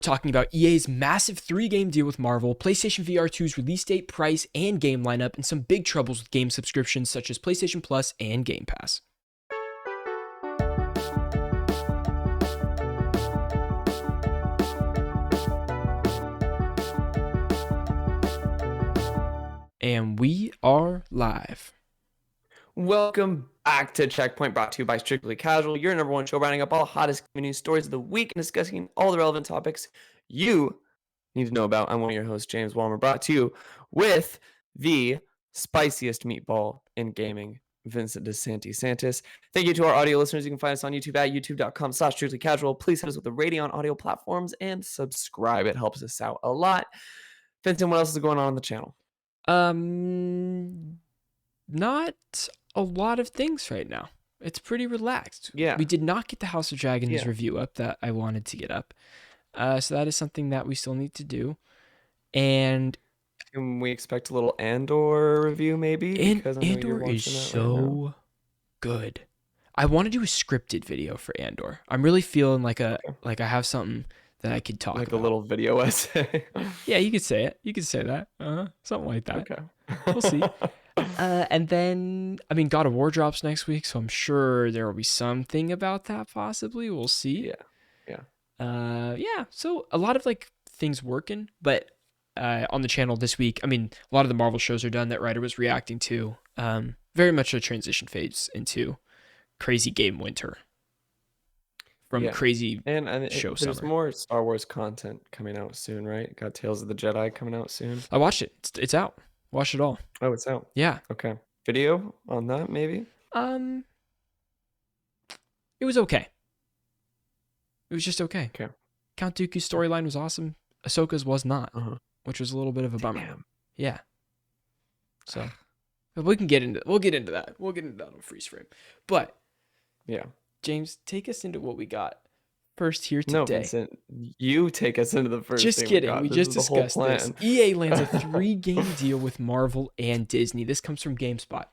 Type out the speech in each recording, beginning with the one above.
talking about EA's massive 3-game deal with Marvel, PlayStation VR2's release date, price, and game lineup, and some big troubles with game subscriptions such as PlayStation Plus and Game Pass. And we are live. Welcome back to Checkpoint, brought to you by Strictly Casual, your number one show rounding up all the hottest news stories of the week and discussing all the relevant topics you need to know about. I'm one of your hosts, James Walmer, brought to you with the spiciest meatball in gaming, Vincent DeSantis. Thank you to our audio listeners. You can find us on YouTube at youtube.com/strictlycasual. Please hit us with a rating on audio platforms and subscribe. It helps us out a lot. Vincent, what else is going on the channel? Not a lot of things right now. It's pretty relaxed. Yeah. We did not get the House of Dragons review up that I wanted to get up. So that is something that we still need to do. And can we expect a little Andor review maybe? Because Andor is so good. I want to do a scripted video for Andor. I'm really feeling like I have something that I could talk about. Like a little video essay. Yeah, you could say it. You could say that. Something like that. Okay. We'll see. And then, I mean, God of War drops next week, so I'm sure there will be something about that possibly. We'll see. Yeah. So a lot of things working, but on the channel this week, I mean, a lot of the Marvel shows are done that Ryder was reacting to. Very much a transition phase into crazy game winter. From crazy show summer. There's more Star Wars content coming out soon, right? Got Tales of the Jedi coming out soon. I watched it. It's out. Watched it all. Oh, it's out. Yeah. Okay. Video on that, maybe? It was okay. It was just okay. Okay. Count Dooku's storyline was awesome. Ahsoka's was not, which was a little bit of a bummer. Damn. Yeah. So we'll get into that. We'll get into that on freeze frame. But yeah. James, take us into what we got first here today. No, Vincent, you take us into the first. Just kidding. We just discussed this. EA lands a 3-game deal with Marvel and Disney. This comes from GameSpot.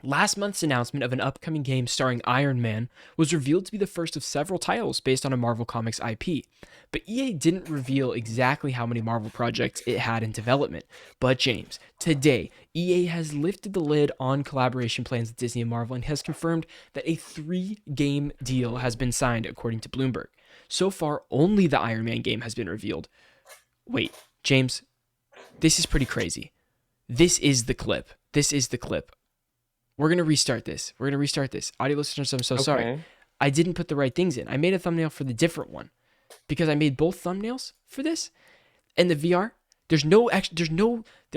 Last month's announcement of an upcoming game starring Iron Man was revealed to be the first of several titles based on a Marvel Comics IP. But EA didn't reveal exactly how many Marvel projects it had in development. But James, today, EA has lifted the lid on collaboration plans with Disney and Marvel and has confirmed that a 3-game deal has been signed, according to Bloomberg. So far, only the Iron Man game has been revealed. Wait, James, this is pretty crazy. This is the clip. We're going to restart this. Audio listeners, I'm so sorry. I didn't put the right things in. I made a thumbnail for the different one because I made both thumbnails for this. And the VR, they're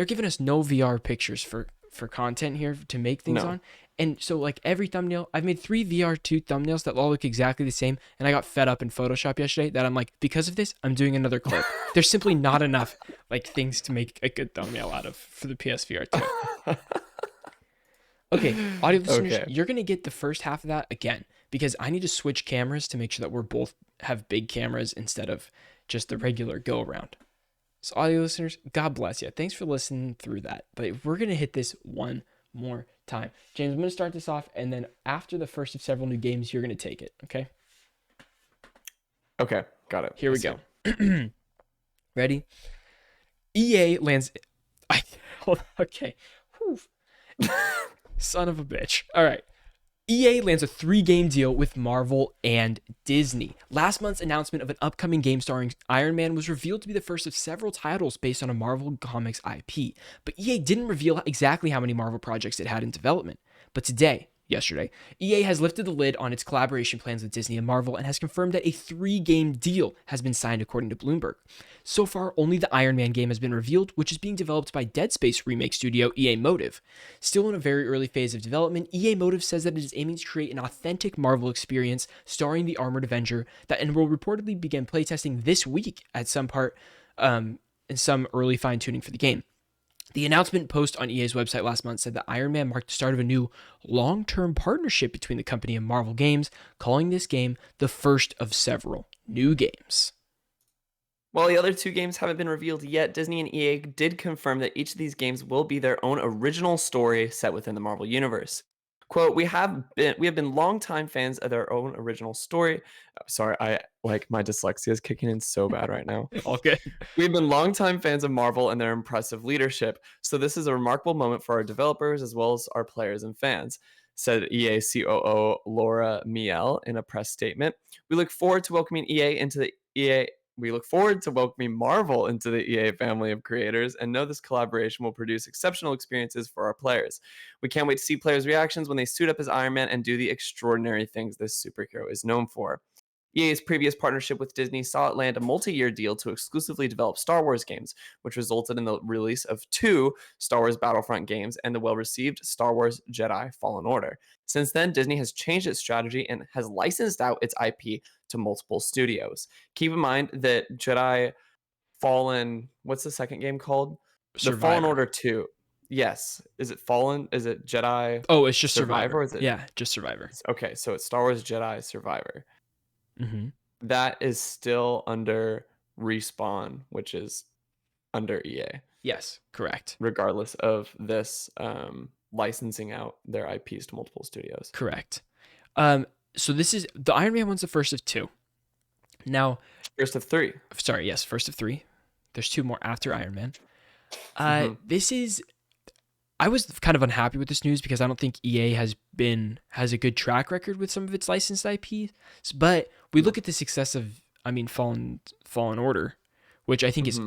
giving us no VR pictures for content here to make things on. And so every thumbnail, I've made 3 VR2 thumbnails that all look exactly the same. And I got fed up in Photoshop yesterday that I'm like, because of this, I'm doing another clip. There's simply not enough things to make a good thumbnail out of for the PSVR2. Okay, audio listeners, you're going to get the first half of that again because I need to switch cameras to make sure that we're both have big cameras instead of just the regular go around. So audio listeners, God bless you. Thanks for listening through that. But we're going to hit this one more time. James, I'm going to start this off, and then after the first of several new games, you're going to take it, okay? Okay, got it. Here we go. Ready? EA lands... Okay. Whew. Son of a bitch. All right. EA lands a 3-game deal with Marvel and Disney. Last month's announcement of an upcoming game starring Iron Man was revealed to be the first of several titles based on a Marvel Comics IP. But EA didn't reveal exactly how many Marvel projects it had in development. But yesterday, EA has lifted the lid on its collaboration plans with Disney and Marvel and has confirmed that a 3-game deal has been signed, according to Bloomberg. So far, only the Iron Man game has been revealed, which is being developed by Dead Space remake studio EA Motive. Still in a very early phase of development, EA Motive says that it is aiming to create an authentic Marvel experience starring the Armored Avenger and will reportedly begin playtesting this week at some part in some early fine-tuning for the game. The announcement post on EA's website last month said that Iron Man marked the start of a new long-term partnership between the company and Marvel Games, calling this game the first of several new games. While the other 2 games haven't been revealed yet, Disney and EA did confirm that each of these games will be their own original story set within the Marvel Universe. Quote, we have been longtime fans of their own original story. Sorry, I like my dyslexia is kicking in so bad right now. All good. We've been longtime fans of Marvel and their impressive leadership, so this is a remarkable moment for our developers as well as our players and fans, said EA COO Laura Miele in a press statement. We look forward to welcoming EA into the EA. We look forward to welcoming Marvel into the EA family of creators and know this collaboration will produce exceptional experiences for our players. We can't wait to see players' reactions when they suit up as Iron Man and do the extraordinary things this superhero is known for. EA's previous partnership with Disney saw it land a multi-year deal to exclusively develop Star Wars games, which resulted in the release of 2 Star Wars Battlefront games and the well-received Star Wars Jedi Fallen Order. Since then, Disney has changed its strategy and has licensed out its IP to multiple studios. Keep in mind that Jedi Fallen, what's the second game called? The Fallen Survivor. Order 2. Yes. Is it Fallen? Is it Jedi Oh, it's just Survivor? Survivor. Or is it Yeah, just Survivor. okay? So it's Star Wars Jedi Survivor. Hmm. That is still under Respawn, which is under EA, Yes, correct. regardless of this licensing out their IPs to multiple studios. Correct. So this is the Iron Man one's the first of 2. Now, First of 3. sorry, yes, first of 3. There's 2 more after Iron Man. This is. I was kind of unhappy with this news because I don't think EA has a good track record with some of its licensed IPs. But we look at the success of, Fallen Order, which I think is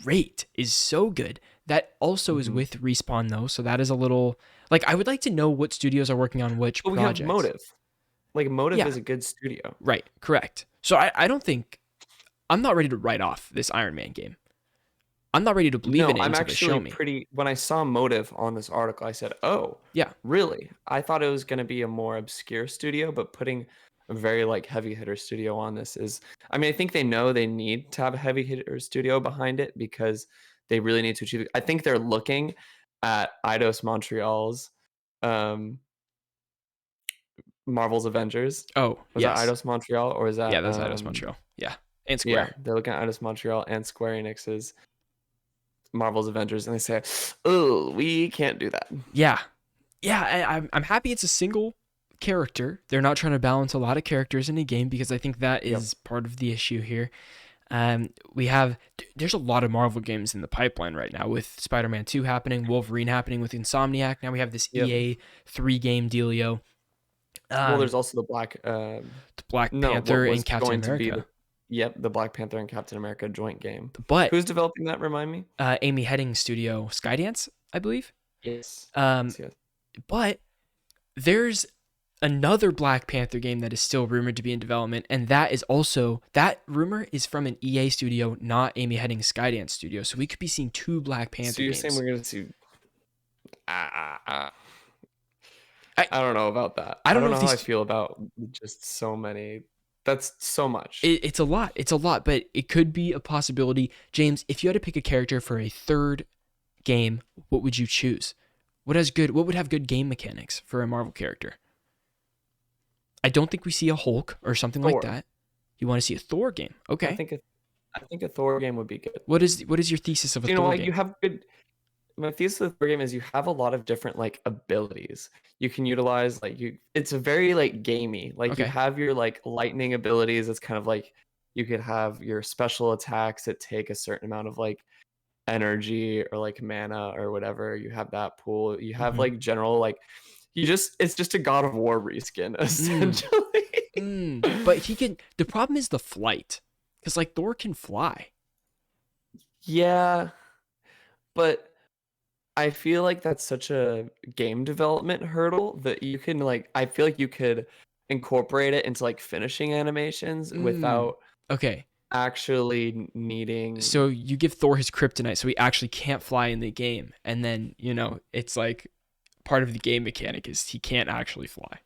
great, is so good. That also is with Respawn though, so that is a little like I would like to know what studios are working on which But we projects. have Motive. Like Motive Yeah. is a good studio. Right, correct. So I don't think I'm not ready to write off this Iron Man game. I'm not ready to believe in it I'm until they show actually me. when I saw Motive on this article, I said, "Oh, Yeah. really?" I thought it was going to be a more obscure studio, but putting a very like heavy hitter studio on this is I think they know they need to have a heavy hitter studio behind it because they really need to achieve it. I think they're looking at Eidos Montreal's um Marvel's Avengers. Oh, Was that yes. Eidos Montreal or is Yeah, that that's Eidos Montreal. Yeah. And yeah, Square. they're looking at Eidos Montreal and Square Enix's Marvel's Avengers and they say, "Oh, we can't do that." Yeah. Yeah, I'm happy it's a single character. They're not trying to balance a lot of characters in a game because I think that Yep. is part of the issue here. There's a lot of Marvel games in the pipeline right now with Spider-Man 2 happening, Wolverine happening with Insomniac. Now we have this Yep. EA 3-game dealio. Well, there's also the Black no, what Panther was and Captain going to be America. the Black Panther and Captain America joint game. But Who's developing that? Remind me. Amy Hennig's studio, Skydance, I believe. Yes. Um, Yes. but there's another Black Panther game that is still rumored to be in development, and that rumor is from an EA studio, not Amy Hennig's Skydance studio. So we could be seeing 2 Black Panther So you're games. saying we're gonna see? I I don't know about that. I I don't don't know know if how I these. feel about just so many. That's so much. It's a lot. It's a lot, but it could be a possibility. James, if you had to pick a character for a third game, what would you choose? What would have good game mechanics for a Marvel character? I don't think we see a Hulk or something like Thor. that. You want to see a Thor game? Okay. I think a Thor game would be good. What is your thesis of a You know Thor what? game? You have good. My thesis of the Thor game is you have a lot of different like abilities you can utilize. Like it's a very like gamey. Like you Okay. have your like lightning abilities. It's kind of like you could have your special attacks that take a certain amount of like energy or like mana or whatever. You have that pool. You have like general like it's just a God of War reskin essentially. But the problem is the flight. Because like Thor can fly. Yeah, but I feel like that's such a game development hurdle that you can like I feel like you could incorporate it into like finishing animations without Okay. actually needing So you give Thor his kryptonite so he actually can't fly in the game. And then, it's like part of the game mechanic is he can't actually fly.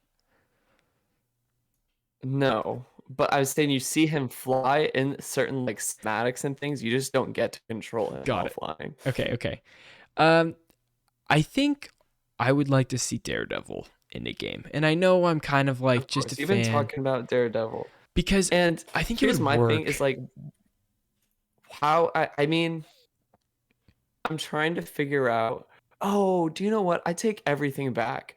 no. But I was saying you see him fly in certain like schematics and things, you just don't get to control him Got while it. flying. Okay. I think I would like to see Daredevil in the game. And I know I'm kind of like Of just course, a you've been fan. talking about Daredevil. Because And I think it here's would my thing work. is like how I mean I'm trying to figure out. Oh, do you know what? I take everything back.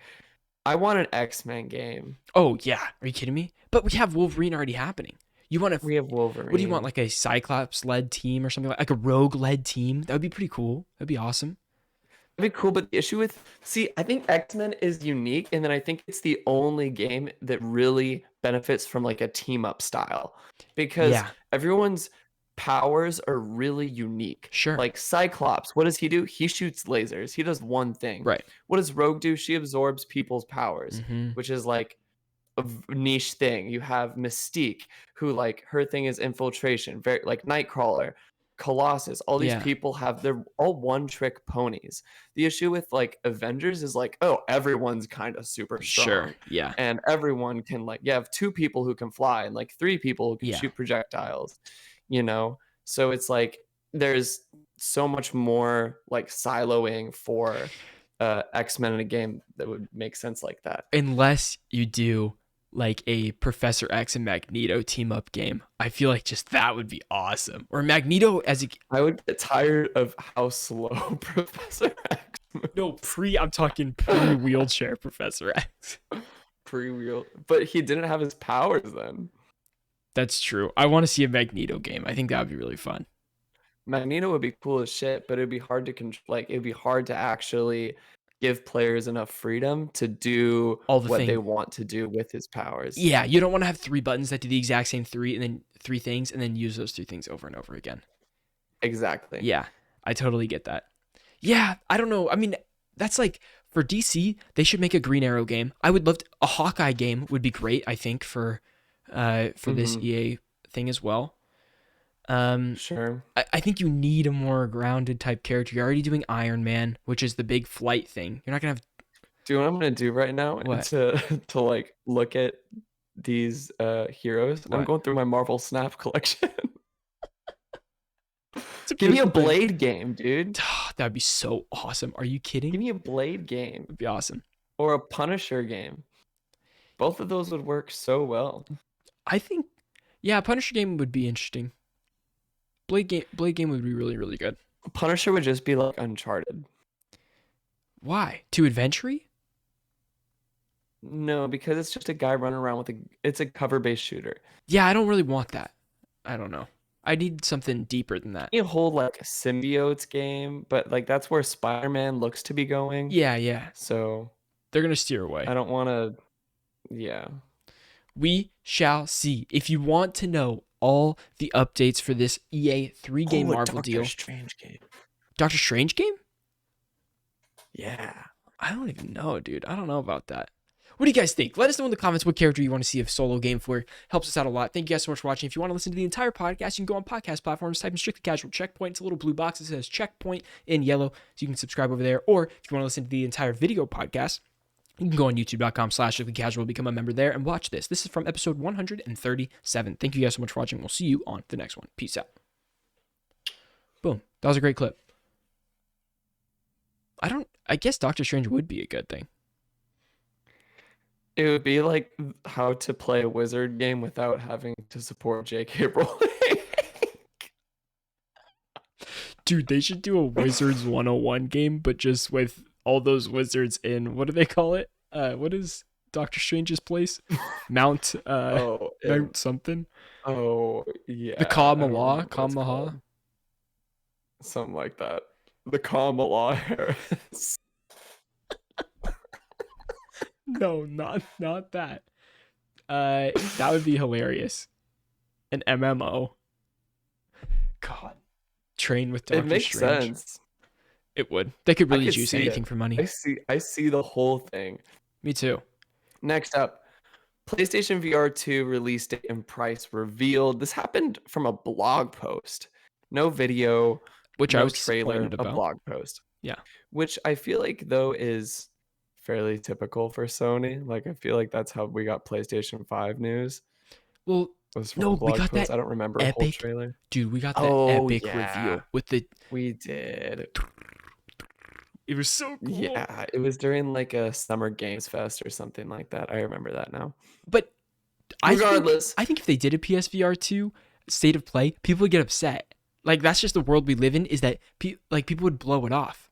I want an X-Men game. Oh yeah, are you kidding me? But we have Wolverine already happening. You want to? We have What do you want? Wolverine. Like a Cyclops-led team or something like a Rogue-led team? That would be pretty cool. That'd be awesome. That'd be cool, but the issue with I think X-Men is unique, and then I think it's the only game that really benefits from like a team up style because Yeah, everyone's powers are really unique. sure. Like Cyclops, what does he do? He shoots lasers. He does one thing. Right. What does Rogue do? She absorbs people's powers, Mm-hmm. which is like a niche thing. You have Mystique, who like her thing is infiltration, very like Nightcrawler, Colossus. All these Yeah, people they're all one trick ponies. The issue with like Avengers is like, oh, everyone's kind of super sure. strong, Yeah, and everyone can like you have two people who can fly and like three people who can yeah. shoot projectiles, you know. So it's like there's so much more like siloing for X-Men in a game that would make sense like that. Unless you do like a Professor X and Magneto team up game, I feel like just that would be awesome. Or Magneto as a I would get tired of how slow Professor X moves. I'm talking pre wheelchair Professor X. Pre-wheel, but he didn't have his powers then. That's true. I want to see a Magneto game. I think that would be really fun. Magneto would be cool as shit, but it'd be hard to like it'd be hard to actually give players enough freedom to do All the what they thing. want to do with his powers. Yeah, you don't want to have three buttons that do the exact same three things and then use those three things over and over again. Exactly. Yeah, I totally get that. Yeah, I don't know. I mean, that's like for DC, they should make a Green Arrow game. I would love a Hawkeye game would be great, I think, for this EA thing as well. Sure. I think you need a more grounded type character. You're already doing Iron Man, which is the big flight thing. You're not gonna have Do you know what I'm gonna do right now what? to like look at these heroes? I'm What? going through my Marvel Snap collection. It's a Give me a beautiful thing. Blade game, dude. That'd be so awesome. Are you kidding? Give me a Blade game It'd be awesome. or a Punisher game. Both of those would work so well. I think, yeah, Punisher game would be interesting. Blade game would be really, really good. Punisher would just be like Uncharted. Why? Too adventure-y? No, because it's just a guy running around with it's a cover-based shooter. Yeah, I don't really want that. I don't know. I need something deeper than that. A whole like symbiotes game, but like that's where Spider-Man looks to be going. Yeah. So They're gonna steer away. I don't want to. Yeah. We shall see. If you want to know all the updates for this EA 3-game Marvel deal, Doctor Strange game. Doctor Strange game? Yeah. I don't even know, dude. I don't know about that. What do you guys think? Let us know in the comments what character you want to see a solo game for. Helps us out a lot. Thank you guys so much for watching. If you want to listen to the entire podcast, you can go on podcast platforms, type in Strictly Casual Checkpoint. It's a little blue box that says Checkpoint in yellow, so you can subscribe over there. Or if you want to listen to the entire video podcast, you can go on youtube.com/strictlycasual, become a member there, and watch this. This is from episode 137. Thank you guys so much for watching. We'll see you on the next one. Peace out. Boom. That was a great clip. I guess Doctor Strange would be a good thing. It would be like how to play a wizard game without having to support J.K. Rowling. Dude, they should do a Wizards 101 game, but just with all those wizards in, what do they call it? What is Doctor Strange's place? Mount Mount something? Oh, yeah. The Kamala? Kamaha? Something like that. The Kamala Harris. No, not that. That would be hilarious. An MMO. God. Train with Doctor It makes Strange. sense. It would. They could really could juice see anything it. for money. I see the whole thing. Me too. Next up, PlayStation VR2 release date and price revealed. This happened from a blog post. No video, Which no I was trailer, disappointed a about. blog post. Yeah. Which I feel like though is fairly typical for Sony. Like I feel like that's how we got PlayStation 5 news. Well, Was from no, a we blog got post. that I don't remember a whole epic trailer. Dude, we got that Oh, epic yeah. reveal with the. We did. It was so cool. Yeah, it was during like a Summer Games Fest or something like that. I remember that now. But Regardless. I think if they did a PSVR2 state of play, people would get upset. Like that's just the world we live in. Is that people would blow it off.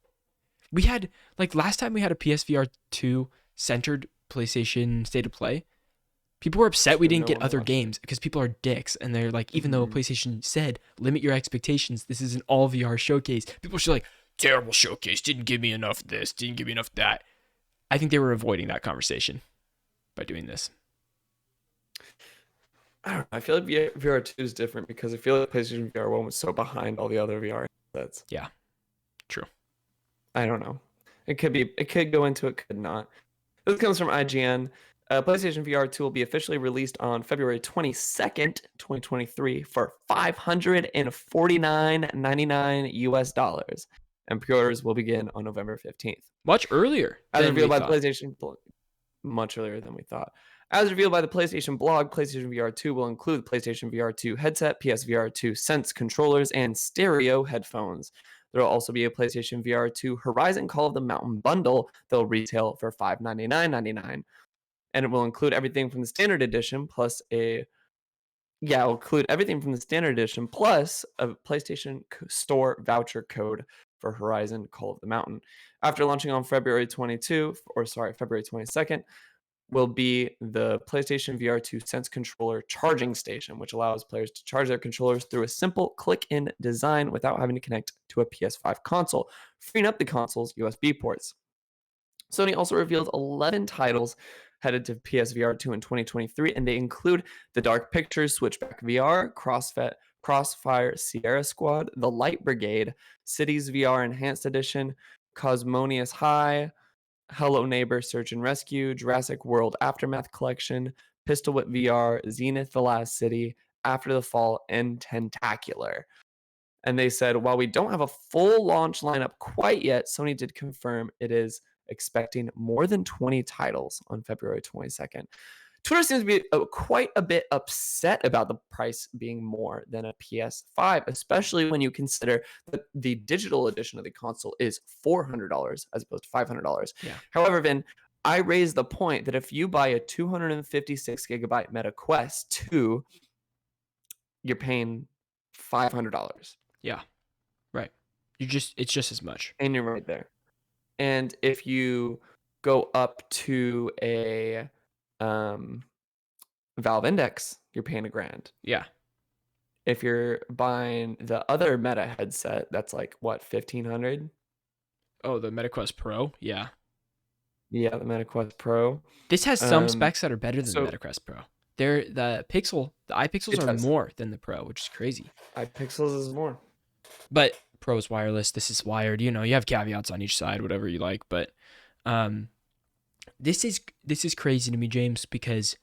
We had like last time we had a PSVR2 centered PlayStation State of Play, people were upset we didn't get other games because people are dicks. And they're like, even though PlayStation said, limit your expectations, this is an all VR showcase, people are still like, terrible showcase, didn't give me enough of this, didn't give me enough of that. I think they were avoiding that conversation by doing this. I don't know. I feel like VR2 is different because I feel like PlayStation VR1 was so behind all the other VR sets. Yeah, true. I don't know. It could go into it, could not. This comes from IGN. PlayStation VR2 will be officially released on February 22nd, 2023 for $549.99 US. And pre-orders will begin on November 15th. Much earlier. As revealed by the PlayStation, much earlier than we thought. As revealed by the PlayStation blog, PlayStation VR2 will include the PlayStation VR2 headset, PSVR2 Sense controllers, and stereo headphones. There will also be a PlayStation VR2 Horizon Call of the Mountain bundle that will retail for $599.99. And it will include everything from the standard edition plus a PlayStation Store voucher code for Horizon Call of the Mountain. After launching on February 22nd, will be the PlayStation VR2 Sense controller charging station, which allows players to charge their controllers through a simple click-in design without having to connect to a PS5 console, freeing up the console's USB ports. Sony also revealed 11 titles headed to PSVR2 in 2023, and they include The Dark Pictures Switchback VR, Crossfire Sierra Squad, The Light Brigade, Cities VR Enhanced Edition, Cosmonious High, Hello Neighbor Search and Rescue, Jurassic World Aftermath Collection, Pistol Whip VR, Zenith The Last City, After the Fall, and Tentacular. And they said, while we don't have a full launch lineup quite yet, Sony did confirm it is expecting more than 20 titles on February 22nd. Twitter seems to be quite a bit upset about the price being more than a PS5, especially when you consider that the digital edition of the console is $400 as opposed to $500. Yeah. However, Vin, I raised the point that if you buy a 256 gigabyte Meta Quest 2, you're paying $500. Yeah, right. It's just as much. And you're right there. And if you go up to a Valve Index, you're paying $1,000. Yeah. If you're buying the other Meta headset, that's like what, $1,500? Oh, the MetaQuest Pro? Yeah. Yeah, the MetaQuest Pro. This has some specs that are better than the MetaQuest Pro. The iPixels are more than the Pro, which is crazy. iPixels is more. But Pro is wireless. This is wired. You know, you have caveats on each side, whatever you like. But this is crazy to me, James, because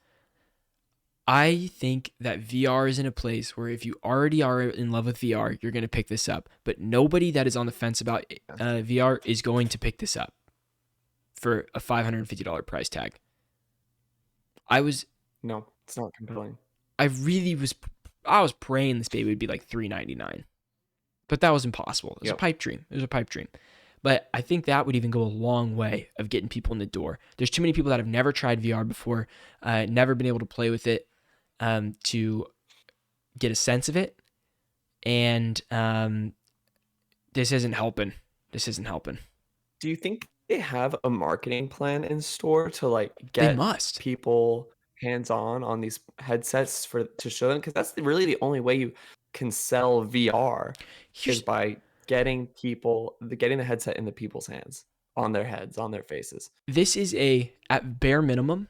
I think that VR is in a place where if you already are in love with VR, you're going to pick this up. But nobody that is on the fence about VR is going to pick this up for a $550 price tag. No, it's not compelling. I was praying this baby would be like $399. But that was impossible. It was a pipe dream. But I think that would even go a long way of getting people in the door. There's too many people that have never tried VR before, never been able to play with it, to get a sense of it. And this isn't helping. Do you think they have a marketing plan in store to like get people hands-on on these headsets to show them? Because that's really the only way you can sell VR is by getting the headset in the people's hands, on their heads, on their faces. This is at bare minimum,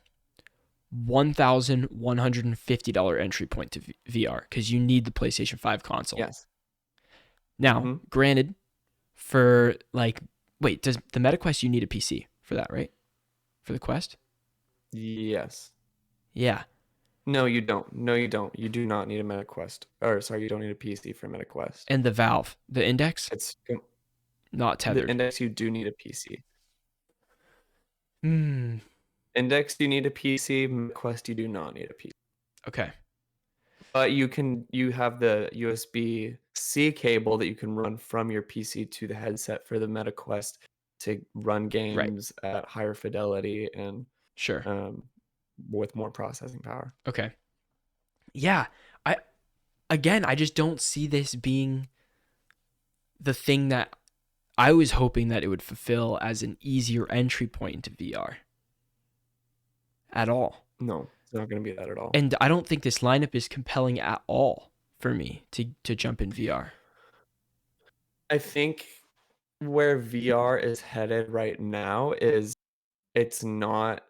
$1,150 entry point to VR because you need the PlayStation 5 console. Yes. Now, granted, for does the MetaQuest, you need a PC for that, right? For the Quest? Yes. Yeah. No, you don't. You do not need a MetaQuest. You don't need a PC for MetaQuest. And the Valve, the Index? It's not tethered. The Index, you do need a PC. Index, you need a PC. MetaQuest, you do not need a PC. Okay. But you have the USB-C cable that you can run from your PC to the headset for the MetaQuest to run games at higher fidelity and with more processing power. Okay. Yeah. I just don't see this being the thing that I was hoping that it would fulfill as an easier entry point into VR. at all. No, it's not going to be that at all. And I don't think this lineup is compelling at all for me to jump in VR. I think where VR is headed right now is it's not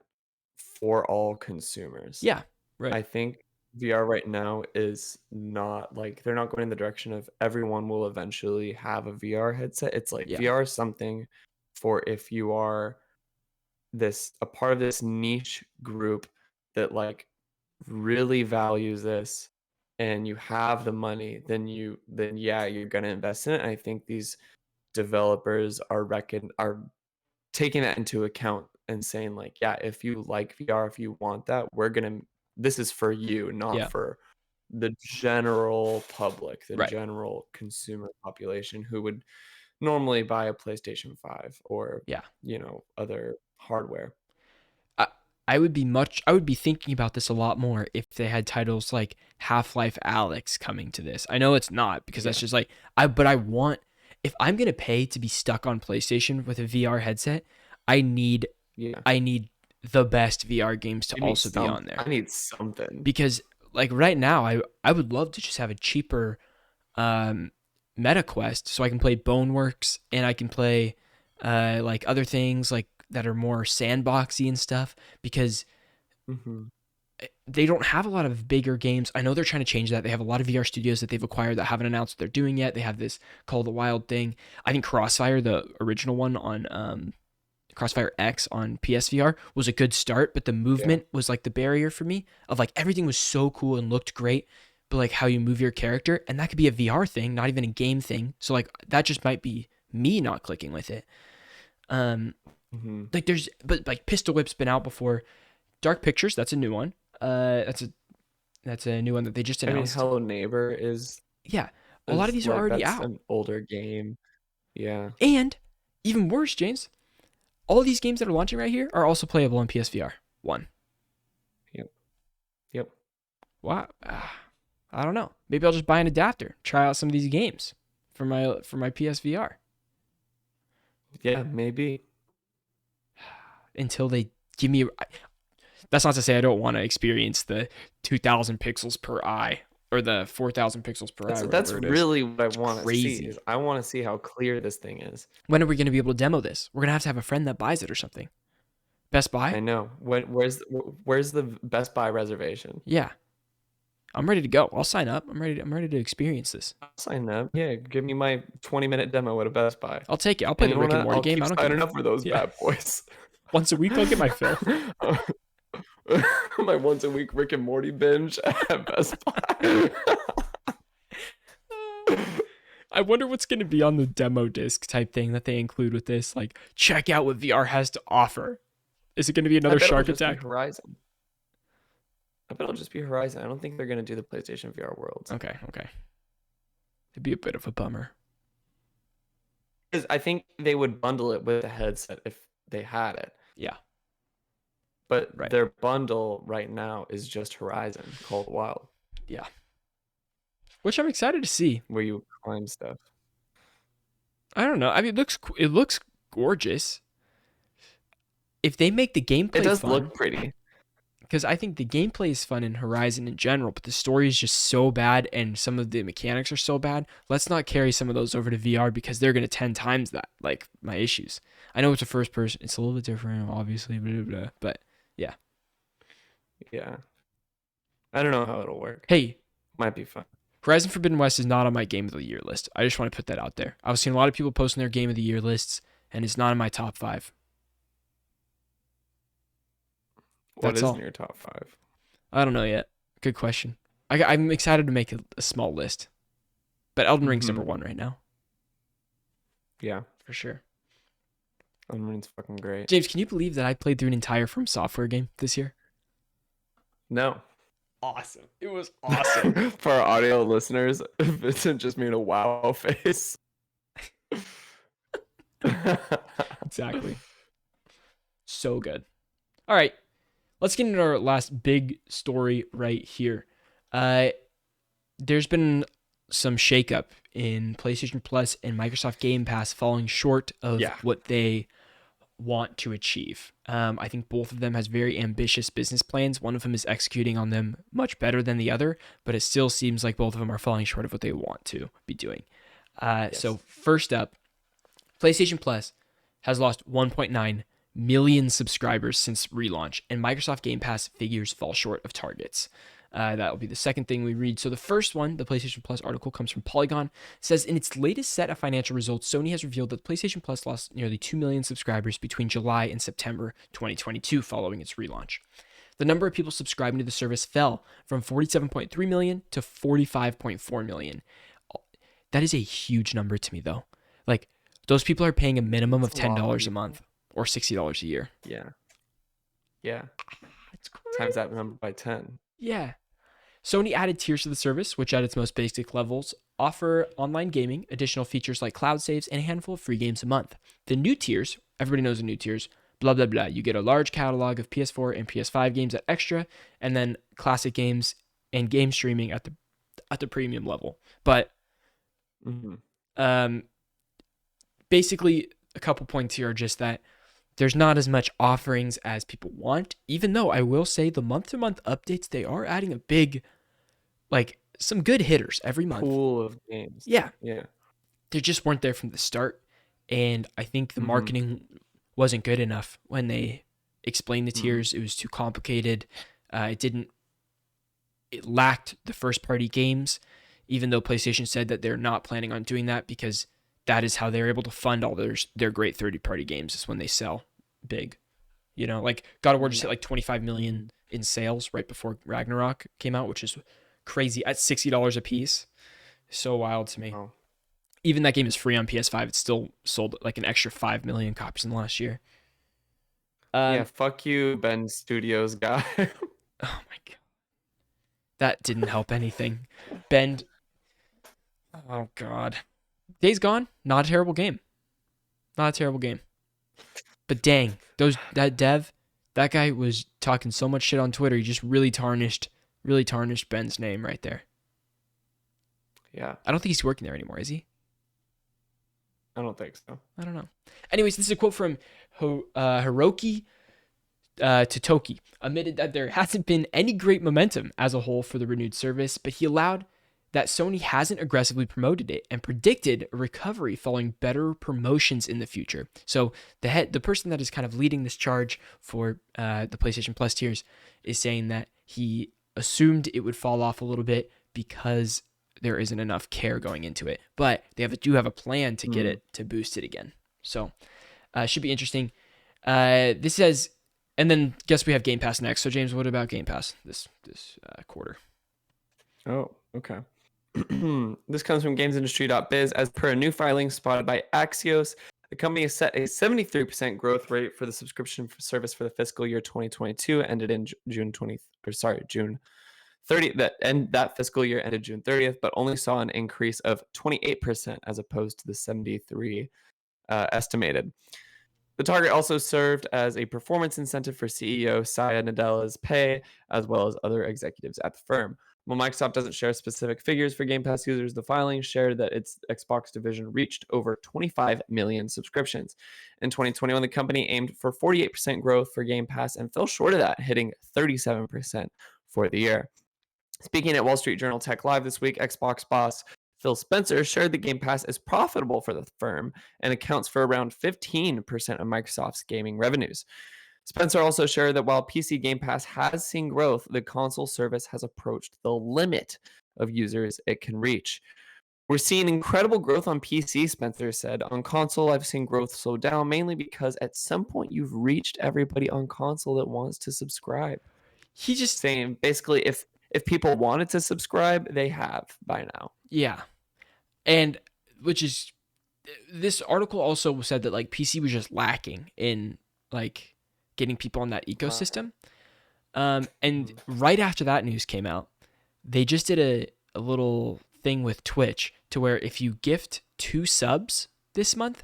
for all consumers. Yeah, right. I think VR right now is not like they're not going in the direction of everyone will eventually have a VR headset. It's like Yeah, VR is something for if you are a part of this niche group that like really values this and you have the money, then yeah, you're gonna invest in it. And I think these developers are taking that into account and saying like, yeah, if you like VR, if you want that, this is for you, not yeah, for the general public, the right. general consumer population who would normally buy a PlayStation 5 or, Yeah. other hardware. I, I would be thinking about this a lot more if they had titles like Half-Life Alyx coming to this. I know it's not because that's Yeah. just like but I want if I'm going to pay to be stuck on PlayStation with a VR headset, I need Yeah. I need the best VR games to also be on there. I need something. Because like right now I would love to just have a cheaper um MetaQuest so I can play Boneworks and I can play like other things like that are more sandboxy and stuff because Mhm. they don't have a lot of bigger games. I know they're trying to change that. They have a lot of VR studios that they've acquired that haven't announced what they're doing yet. They have this Call of the Wild thing. I think Crossfire, the original one on Crossfire X on PSVR, was a good start, but the Yeah. movement was like the barrier for me of like everything was so cool and looked great, but like how you move your character, and that could be a VR thing, not even a game thing. So like that just might be me not clicking with it. Um, Mhm. but like Pistol Whip's been out before. Dark Pictures, that's a new one. That's a new one that they just I mean, announced. Hello Neighbor is Yeah, a lot of is these are like already that's out. an older game. Yeah. And even worse, James, all of these games that are launching right here are also playable on PSVR 1. Yep. Yep. Wow. I don't know. Maybe I'll just buy an adapter, try out some of these games for my PSVR Yeah, maybe. until they give me. That's not to say I don't want to experience the 2,000 pixels per eye or the 4,000 pixels per eye, That's whatever it is. really what I It's want to see crazy. is I want to see how clear this thing is. When are we going to be able to demo this? We're going to have a friend that buys it or something. Best Buy? I know. Where's the Best Buy reservation? Yeah. I'm ready to go. I'll sign up. I'm ready to experience this. I'll sign up. Yeah, give me my 20-minute demo at a Best Buy. I'll take it. I'll play And the you know Rick and what? Morty I'll game. keep I don't give signing a up for those yeah. bad boys. Once a week I'll get my fill. My once a week Rick and Morty binge at Best Buy. I wonder what's going to be on the demo disc type thing that they include with this. Like, check out what VR has to offer. Is it going to be I another bet it'll shark just be attack? Horizon. I bet it'll just be Horizon. I don't think they're gonna do the PlayStation VR Worlds. Okay. It'd be a bit of a bummer. Because I think they would bundle it with a headset if they had it. Yeah. But Right. their bundle right now is just Horizon Call of the Wild, Yeah. Which I'm excited to see. where you climb stuff. I don't know. I mean, it looks gorgeous. If they make the gameplay It does fun, look pretty. because I think the gameplay is fun in Horizon in general, but the story is just so bad and some of the mechanics are so bad. Let's not carry some of those over to VR because they're going to 10 times that, like my issues. I know it's a first person. It's a little bit different, obviously, blah, blah, blah, but yeah. Yeah. I don't know how it'll work. Hey, Might be fun. Horizon Forbidden West is not on my Game of the Year list. I just want to put that out there. I was seeing a lot of people posting their Game of the Year lists, and it's not in my top 5. What That's is all. in your top 5? I don't know yet. Good question. I'm excited to make a small list, but Elden Ring's number 1 right now, Yeah. for sure. Elden Ring's fucking great. James, can you believe that I played through an entire From Software game this year? No. Awesome. It was awesome. For our audio listeners, Vincent just made a wow face. Exactly. So good. All right. Let's get into our last big story right here. There's been some shakeup in PlayStation Plus and Microsoft Game Pass falling short of Yeah. what they want to achieve. I think both of them has very ambitious business plans. One of them is executing on them much better than the other, but it still seems like both of them are falling short of what they want to be doing. So first up, PlayStation Plus has lost 1.9 million subscribers since relaunch, and Microsoft Game Pass figures fall short of targets. That will be the second thing we read. So the first one, the PlayStation Plus article, comes from Polygon. It says, in its latest set of financial results, Sony has revealed that PlayStation Plus lost nearly 2 million subscribers between July and September 2022 following its relaunch. The number of people subscribing to the service fell from 47.3 million to 45.4 million. That is a huge number to me, though. Like, those people are paying a minimum of $10 a month or $60 a year. Yeah. Yeah. It's crazy. Times that number by 10. Yeah. Sony added tiers to the service, which at its most basic levels offer online gaming, additional features like cloud saves, and a handful of free games a month. The new tiers, everybody knows the new tiers, blah, blah, blah. You get a large catalog of PS4 and PS5 games at extra, and then classic games and game streaming at the premium level. But basically, a couple points here are just that there's not as much offerings as people want, even though I will say the month-to-month updates, they are adding a big, like, some good hitters every month. Pool of games. Yeah. Yeah. They just weren't there from the start, and I think the marketing wasn't good enough when they explained the tiers. It was too complicated. It lacked the first-party games, even though PlayStation said that they're not planning on doing that because that is how they're able to fund all their great third-party games, is when they sell big. You know, like God of War just hit like 25 million in sales right before Ragnarok came out, which is crazy at $60 a piece. So wild to me. Oh. Even that game is free on PS5. It still sold like an extra 5 million copies in the last year. Yeah, fuck you, Ben Studios guy. Oh my God. That didn't help anything. Ben. Oh God. Days Gone, not a terrible game. Not a terrible game. But dang, that dev, that guy was talking so much shit on Twitter. He just really tarnished Ben's name right there. Yeah. I don't think he's working there anymore, is he? I don't think so. I don't know. Anyways, this is a quote from Hiroki Totoki. Admitted that there hasn't been any great momentum as a whole for the renewed service, but he allowed that Sony hasn't aggressively promoted it and predicted a recovery following better promotions in the future. So the person that is kind of leading this charge for the PlayStation Plus tiers is saying that he assumed it would fall off a little bit because there isn't enough care going into it, but they do have a plan to get it to boost it again. So should be interesting. This says, and then guess we have Game Pass next. So James, what about Game Pass this quarter? Oh, okay. This comes from gamesindustry.biz. As per a new filing spotted by Axios, the company has set a 73% growth rate for the subscription service for the fiscal year 2022, ended in June 30th. That fiscal year ended June 30th, but only saw an increase of 28% as opposed to the 73 estimated. The target also served as a performance incentive for CEO Satya Nadella's pay, as well as other executives at the firm. While Microsoft doesn't share specific figures for Game Pass users, the filing shared that its Xbox division reached over 25 million subscriptions. In 2021, the company aimed for 48% growth for Game Pass and fell short of that, hitting 37% for the year. Speaking at Wall Street Journal Tech Live this week, Xbox boss Phil Spencer shared that Game Pass is profitable for the firm and accounts for around 15% of Microsoft's gaming revenues. Spencer also shared that while PC Game Pass has seen growth, the console service has approached the limit of users it can reach. We're seeing incredible growth on PC, Spencer said. On console, I've seen growth slow down, mainly because at some point you've reached everybody on console that wants to subscribe. He just saying basically if people wanted to subscribe, they have by now. Yeah. And which is, this article also said that like PC was just lacking in like getting people on that ecosystem. And right after that news came out, they just did a little thing with Twitch to where if you gift 2 subs this month,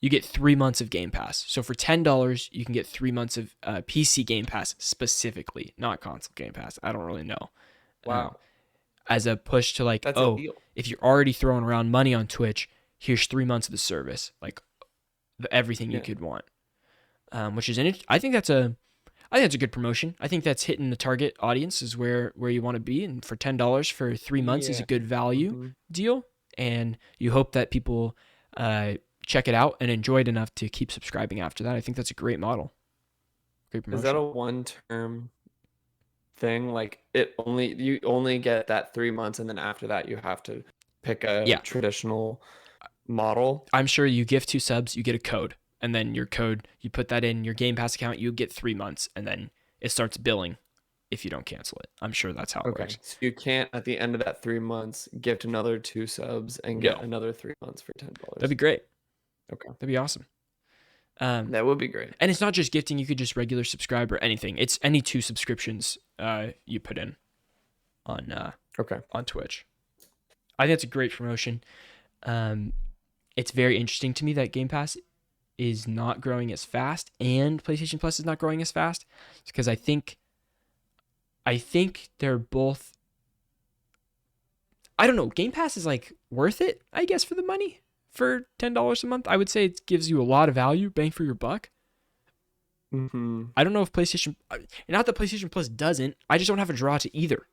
you get 3 months of Game Pass. So for $10, you can get 3 months of PC Game Pass specifically, not console Game Pass. I don't really know. Wow. As a push to like, that's if you're already throwing around money on Twitch, here's 3 months of the service, like everything you could want. which is I think that's a good promotion. I think that's hitting the target audience is where you want to be, and for $10 for 3 months is a good value deal. And you hope that people check it out and enjoy it enough to keep subscribing after that. I think that's a great model. Great promotion. Is that a one-term thing? Like you only get that 3 months, and then after that you have to pick a traditional model? I'm sure you gift 2 subs, you get a code, and then your code, you put that in your Game Pass account, you get 3 months, and then it starts billing if you don't cancel it. I'm sure that's how it works. So you can't, at the end of that 3 months, gift another 2 subs and get another 3 months for $10. That'd be great. Okay. That'd be awesome. That would be great. And it's not just gifting. You could just regular subscribe or anything. It's any 2 subscriptions you put in on Twitch. I think that's a great promotion. It's very interesting to me that Game Pass is not growing as fast and PlayStation Plus is not growing as fast. It's because I think they're both, I don't know, Game Pass is like worth it, I guess, for the money. For $10 a month, I would say it gives you a lot of value, bang for your buck. I don't know if PlayStation, not that PlayStation Plus doesn't, I just don't have a draw to either.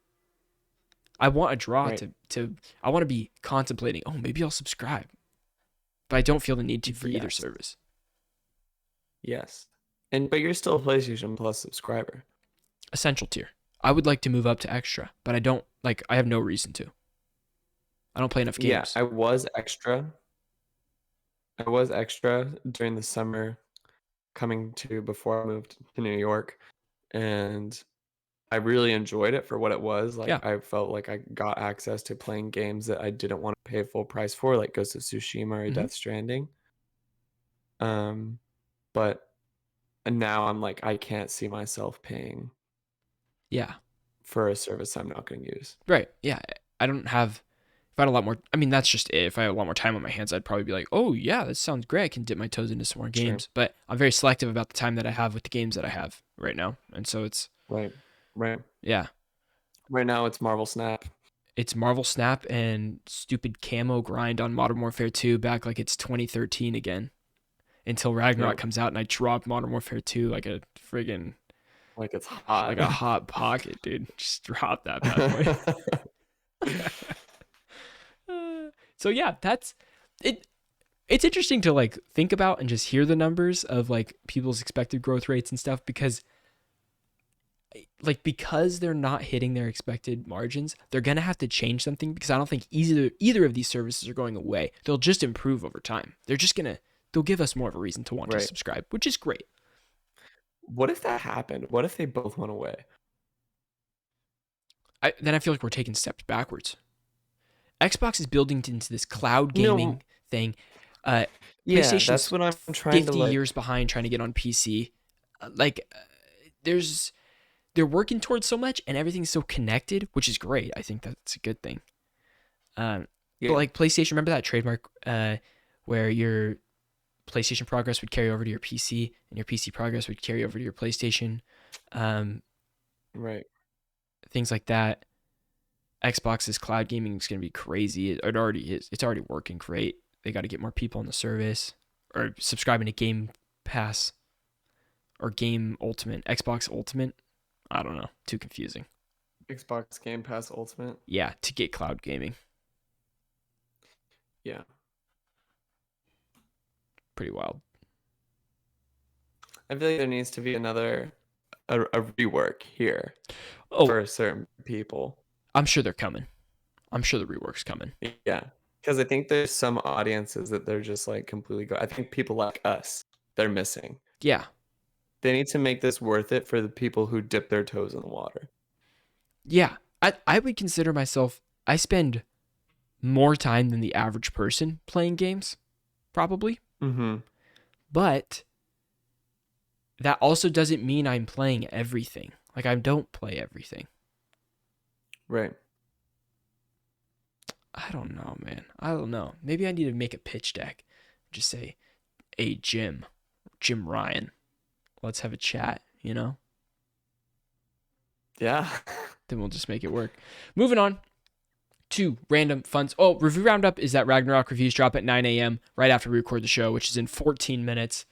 I want a draw to I want to be contemplating, maybe I'll subscribe. But I don't feel the need to for either service. Yes. But you're still a PlayStation Plus subscriber. Essential tier. I would like to move up to extra, but I have no reason to. I don't play enough games. Yeah, I was extra during the summer before I moved to New York, and I really enjoyed it for what it was. I felt like I got access to playing games that I didn't want to pay full price for, like Ghost of Tsushima or Death Stranding. But now I'm like, I can't see myself paying for a service I'm not going to use. Right. Yeah. If I had a lot more, that's just it. If I had a lot more time on my hands, I'd probably be like, oh yeah, this sounds great. I can dip my toes into some more games. Sure. But I'm very selective about the time that I have with the games that I have right now. And so it's right. Yeah. Right now it's Marvel Snap. It's Marvel Snap and stupid camo grind on Modern Warfare 2 back like it's 2013 again. Until Ragnarok comes out and I drop Modern Warfare 2 like a friggin' like it's hot. Like a hot pocket, dude. Just drop that bad boy. So yeah, that's it. It's interesting to like think about and just hear the numbers of like people's expected growth rates and stuff because they're not hitting their expected margins, they're gonna have to change something because I don't think either of these services are going away. They'll just improve over time. They'll give us more of a reason to want to subscribe, which is great. What if that happened? What if they both went away? Then I feel like we're taking steps backwards. Xbox is building into this cloud gaming thing. PlayStation's that's what I'm trying 50 years behind trying to get on PC. They're working towards so much and everything's so connected, which is great. I think that's a good thing. But like PlayStation, remember that trademark where your PlayStation progress would carry over to your PC and your PC progress would carry over to your PlayStation? Right. Things like that. Xbox's cloud gaming is going to be crazy. It already is. It's already working great. They got to get more people on the service or subscribing to Game Pass or Game Ultimate. Xbox Ultimate. I don't know. Too confusing. Xbox Game Pass Ultimate. Yeah, to get cloud gaming. Yeah. Pretty wild. I feel like there needs to be a rework here for certain people. I'm sure they're coming. I'm sure the rework's coming. Yeah. Because I think there's some audiences that they're just like completely I think people like us, they're missing. Yeah. They need to make this worth it for the people who dip their toes in the water. Yeah. I would consider myself, I spend more time than the average person playing games, probably. But that also doesn't mean I'm playing everything. Like I don't play everything. Right. I don't know, man. I don't know. Maybe I need to make a pitch deck. Just say, hey, Jim Ryan, let's have a chat, you know? Yeah. Then we'll just make it work. Moving on to random funds. Oh, review roundup is that Ragnarok reviews drop at 9 a.m. right after we record the show, which is in 14 minutes.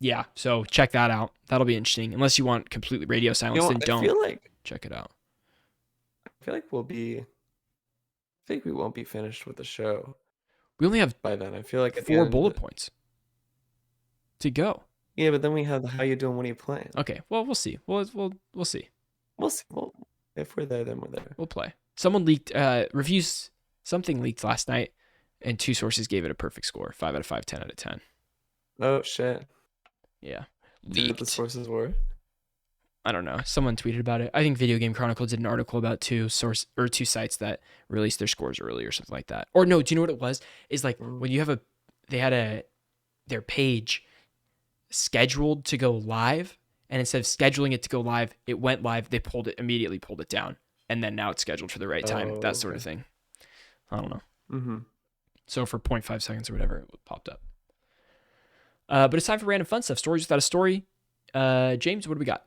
Yeah, so check that out. That'll be interesting. Unless you want completely radio silence, then I don't feel like check it out. I think we won't be finished with the show We only have by then. I feel like at the 4 end. bullet points to go. Yeah, but then we have the how you doing, what are you playing? Okay, well, we'll see. We'll see. We'll see. Well, if we're there, then we're there. We'll play. Someone leaked reviews. Something leaked last night, and 2 sources gave it a perfect score: 5 out of 5, 10 out of 10. Oh shit! Yeah, Do you know what the sources were? I don't know. Someone tweeted about it. I think Video Game Chronicle did an article about 2 sites that released their scores early or something like that. Or no, do you know what it was? Is like when you have they had their page scheduled to go live, and instead of scheduling it to go live, it went live. They immediately pulled it down, and then now it's scheduled for the right time. That sort of thing. I don't know. Mm-hmm. So for 0.5 seconds or whatever, it popped up. But it's time for random fun stuff. Stories without a story. James, what do we got?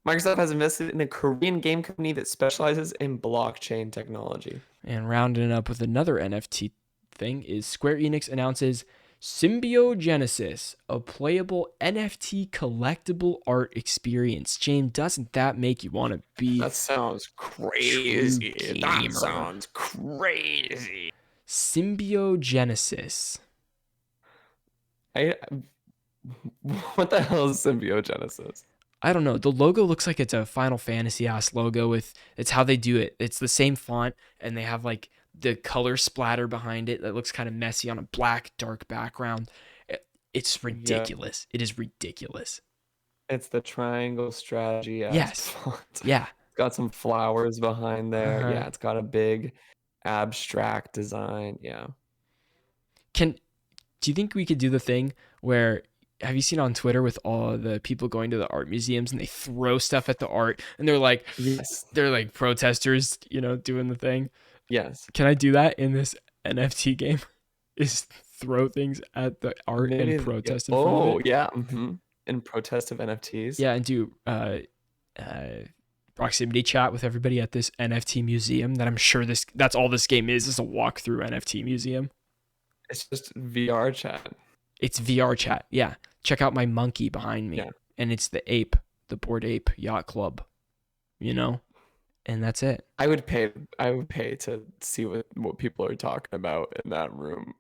Microsoft has invested in a Korean game company that specializes in blockchain technology. And rounding up with another NFT thing is Square Enix announces Symbiogenesis, a playable NFT collectible art experience. James, doesn't that make you want to be? That sounds crazy. That sounds crazy. Symbiogenesis. What the hell is symbiogenesis? I don't know. The logo looks like it's a Final Fantasy ass logo it's how they do it. It's the same font and they have like the color splatter behind it that looks kind of messy on a black dark background. It's ridiculous. Yeah. It is ridiculous. It's the triangle strategy ass yes. font. Yeah. It's got some flowers behind there. Yeah, it's got a big abstract design. Yeah. Do you think we could do the thing where have you seen on Twitter with all the people going to the art museums and they throw stuff at the art and they're like, yes, they're like protesters, doing the thing. Yes. Can I do that in this NFT game? Is throw things at the art and protest in front of it? Yeah. Mm-hmm. In protest of NFTs. Yeah, and do proximity chat with everybody at this NFT museum that I'm sure that's all this game is a walkthrough NFT museum. It's just VR chat. It's VR chat. Yeah. Check out my monkey behind me. Yeah. And it's the Bored Ape Yacht Club. And that's it. I would pay to see what people are talking about in that room.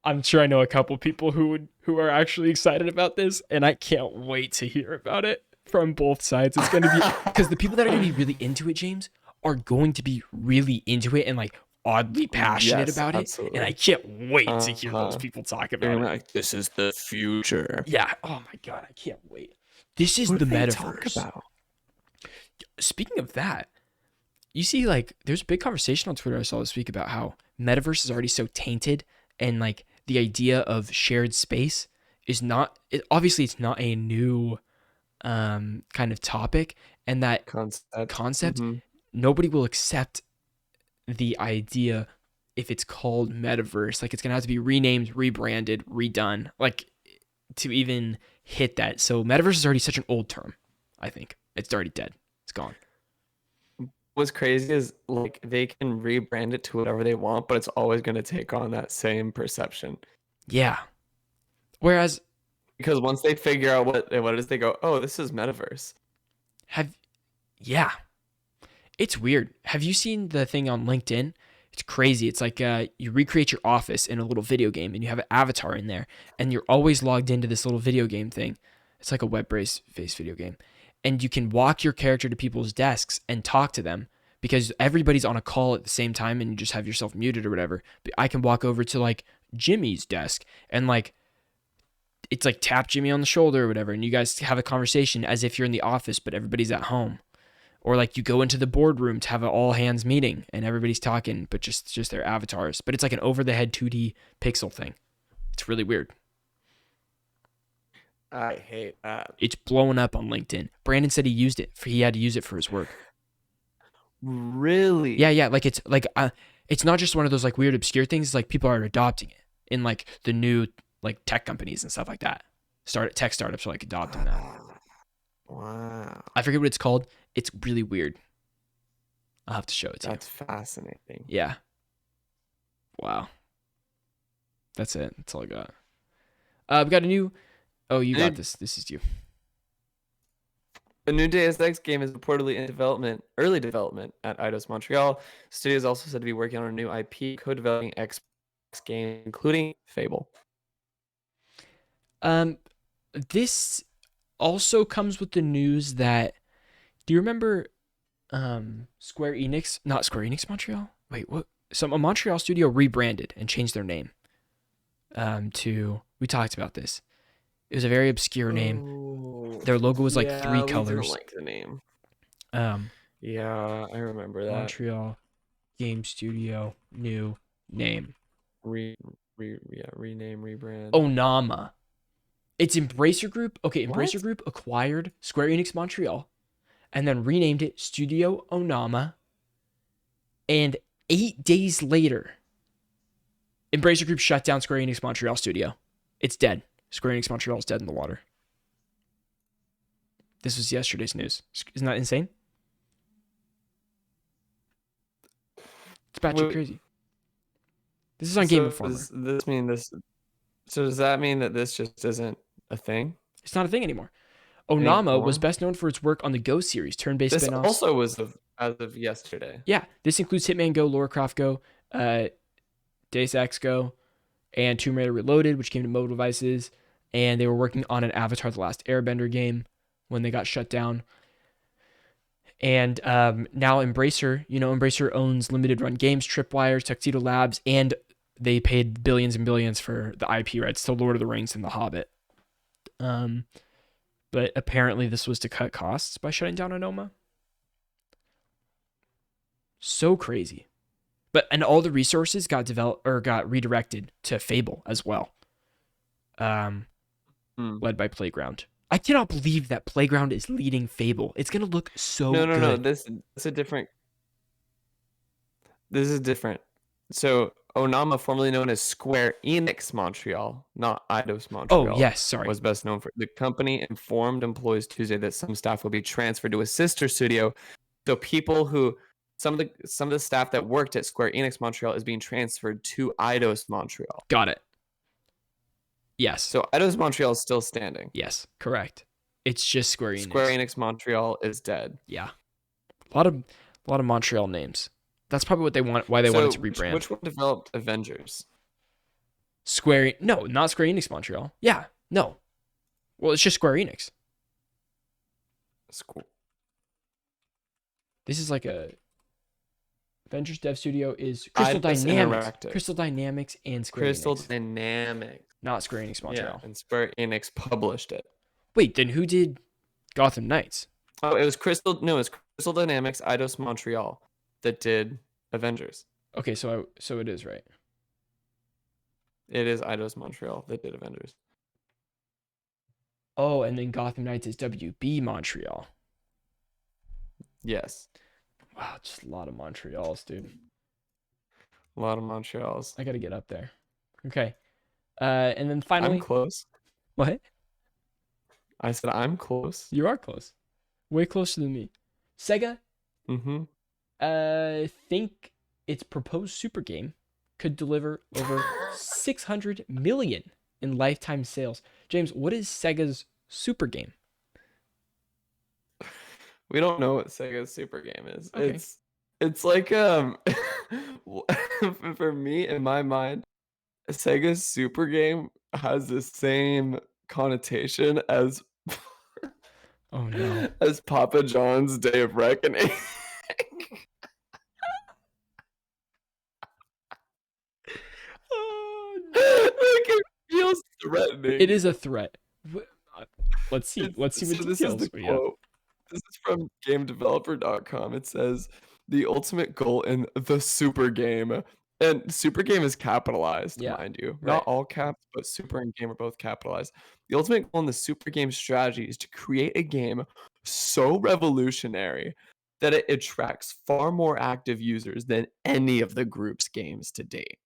I'm sure I know a couple people who are actually excited about this, and I can't wait to hear about it from both sides. It's going to be because the people that are going to be really into it, James, are going to be really into it and like oddly passionate about absolutely. It, and I can't wait to hear those people talk about it. Like, this is the future. Yeah. Oh my god, I can't wait. This is the metaverse. Talk about? Speaking of that, you see, like, there's a big conversation on Twitter I saw this week about how metaverse is already so tainted, and like the idea of shared space is not. Obviously, it's not a new kind of topic, and that concept nobody will accept the idea if it's called metaverse. Like, it's gonna have to be renamed, rebranded, redone, like to even hit that. So metaverse is already such an old term. I think it's already dead. It's gone. What's crazy is like they can rebrand it to whatever they want, but it's always going to take on that same perception. Yeah. Whereas, because once they figure out what it is, they go, "Oh, this is metaverse." Yeah. It's weird. Have you seen the thing on LinkedIn? It's crazy. It's like you recreate your office in a little video game, and you have an avatar in there, and you're always logged into this little video game thing. It's like a web-based video game. And you can walk your character to people's desks and talk to them because everybody's on a call at the same time and you just have yourself muted or whatever. But I can walk over to like Jimmy's desk and like, it's like tap Jimmy on the shoulder or whatever. And you guys have a conversation as if you're in the office, but everybody's at home. Or like you go into the boardroom to have an all hands meeting and everybody's talking, but just their avatars. But it's like an over the head 2D pixel thing. It's really weird. I hate that. It's blowing up on LinkedIn. Brandon said he had to use it for his work. Really? Yeah. Like it's not just one of those like weird obscure things. It's like people are adopting it in like the new like tech companies and stuff like that. Tech startups are like adopting that. Wow. I forget what it's called. It's really weird. I'll have to show it to you. That's fascinating. Yeah. Wow. That's it. That's all I got. We got a new. Oh, you got New- this. This is you. A new Deus Ex game is reportedly in early development at Eidos Montreal. Studio is also said to be working on a new IP, co-developing Xbox game, including Fable. This also comes with the news that. Do you remember, Square Enix? Not Square Enix Montreal. Wait, what? A Montreal studio rebranded and changed their name. To we talked about this. It was a very obscure name. Oh, Their logo was like three yeah, we didn't colors. like the name. Um, Yeah, I remember that. Montreal Game Studio, new name. Rename, rebrand. Onama. It's Embracer Group. Okay, What? Embracer Group acquired Square Enix Montreal and then renamed it Studio Onama. And 8 days later, Embracer Group shut down Square Enix Montreal studio. It's dead. Square Enix Montreal is dead in the water. This was yesterday's news. Isn't that insane? It's batshit crazy. This is on Game Informer. So does that mean that this just isn't a thing? It's not a thing anymore. Onama was best known for its work on the GO series, turn-based This spin-offs. also was as of yesterday. Yeah, this includes Hitman Go, Lara Croft Go, Deus Ex Go, and Tomb Raider Reloaded, which came to mobile devices. And they were working on an Avatar: The Last Airbender game when they got shut down. And now Embracer owns Limited Run Games, Tripwire, Tuxedo Labs, and they paid billions and billions for the IP rights to Lord of the Rings and The Hobbit. But apparently this was to cut costs by shutting down Onoma. So crazy. And all the resources got redirected to Fable as well. Led by Playground. I cannot believe that Playground is leading Fable. It's gonna look so good. No. This is different. So Onama, formerly known as Square Enix Montreal, not Eidos Montreal. Oh yes, sorry. Was best known for the company informed employees Tuesday that some staff will be transferred to a sister studio. So people who some of the staff that worked at Square Enix Montreal is being transferred to Eidos Montreal. Got it. Yes. So Eidos Montreal is still standing. Yes, correct. It's just Square Enix. Square Enix Montreal is dead. Yeah. A lot of Montreal names. That's probably what they want. Why they wanted to rebrand. Which one developed Avengers? No, not Square Enix Montreal. Yeah, no. Well, it's just Square Enix. This is like a Avengers dev studio is Crystal Dynamics. Crystal Dynamics and Square Enix. Crystal Dynamics. Not Square Enix Montreal. Yeah, and Square Enix published it. Wait, then who did Gotham Knights? Oh, it was Crystal Dynamics, Eidos Montreal that did Avengers. Okay, so it is right. It is Eidos Montreal that did Avengers. Oh, and then Gotham Knights is WB Montreal. Yes. Wow, just a lot of Montreals, dude. A lot of Montreals. I gotta get up there. Okay. And then finally, I'm close. What? I said I'm close. You are close. Way closer than me. Sega. Mm-hmm. I think its proposed super game could deliver over 600 million in lifetime sales. James, what is Sega's super game? We don't know what Sega's super game is. Okay. It's like for me in my mind, Sega's super game has the same connotation as Oh no. as Papa John's Day of Reckoning. Like it feels threatening. It is a threat. Let's see. Let's see what So details this is the we have. quote. This is from GameDeveloper.com. It says, "The ultimate goal in the super game," and super game is capitalized, Yeah, mind you. right. Not all caps, but super and game are both capitalized. The ultimate goal in the super game strategy is to create a game so revolutionary that it attracts far more active users than any of the group's games to date.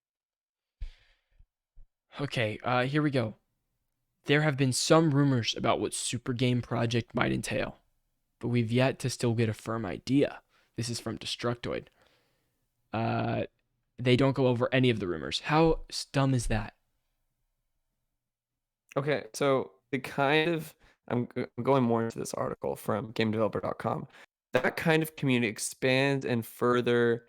Okay, here we go. There have been some rumors about what Super Game Project might entail, but we've yet to still get a firm idea. This is from Destructoid. They don't go over any of the rumors. How dumb is that? Okay, so the kind of I'm going more into this article from GameDeveloper.com. That kind of community expands and further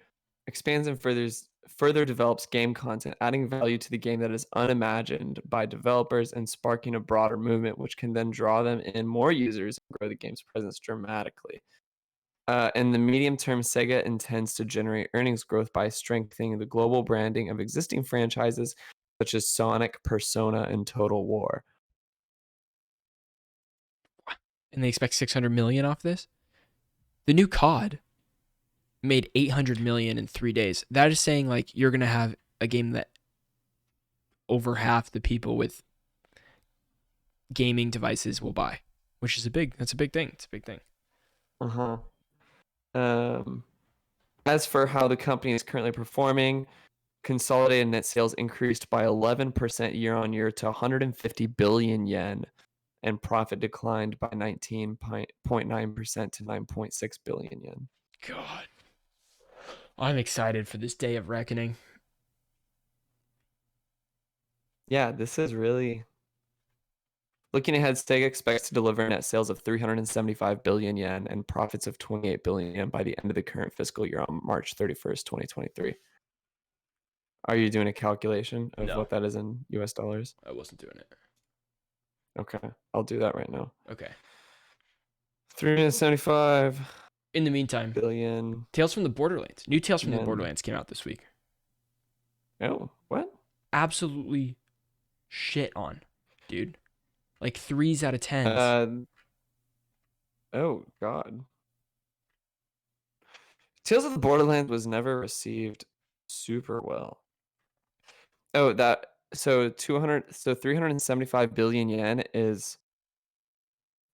develops game content, adding value to the game that is unimagined by developers and sparking a broader movement, which can then draw them in more users and grow the game's presence dramatically. In the medium term, Sega intends to generate earnings growth by strengthening the global branding of existing franchises such as Sonic, Persona, and Total War. And they expect 600 million off this. The new COD made 800 million in 3 days. That is saying like you're going to have a game that over half the people with gaming devices will buy, which is that's a big thing. It's a big thing. Uh-huh. As for how the company is currently performing, consolidated net sales increased by 11% year on year to 150 billion yen, and profit declined by 19.9% to 9.6 billion yen. God. I'm excited for this day of reckoning. Yeah, this is really looking ahead. Sega expects to deliver net sales of 375 billion yen and profits of 28 billion yen by the end of the current fiscal year on March 31st, 2023. Are you doing a calculation of No, what that is in US dollars? I wasn't doing it. Okay, I'll do that right now. Okay. 375 In the meantime, billion Tales from the Borderlands. New Tales from the yen. Borderlands came out this week. Oh, what? Absolutely shit on, dude. Like 3s out of 10s. Oh God. Tales of the Borderlands was never received super well. Oh, that so 375 billion yen is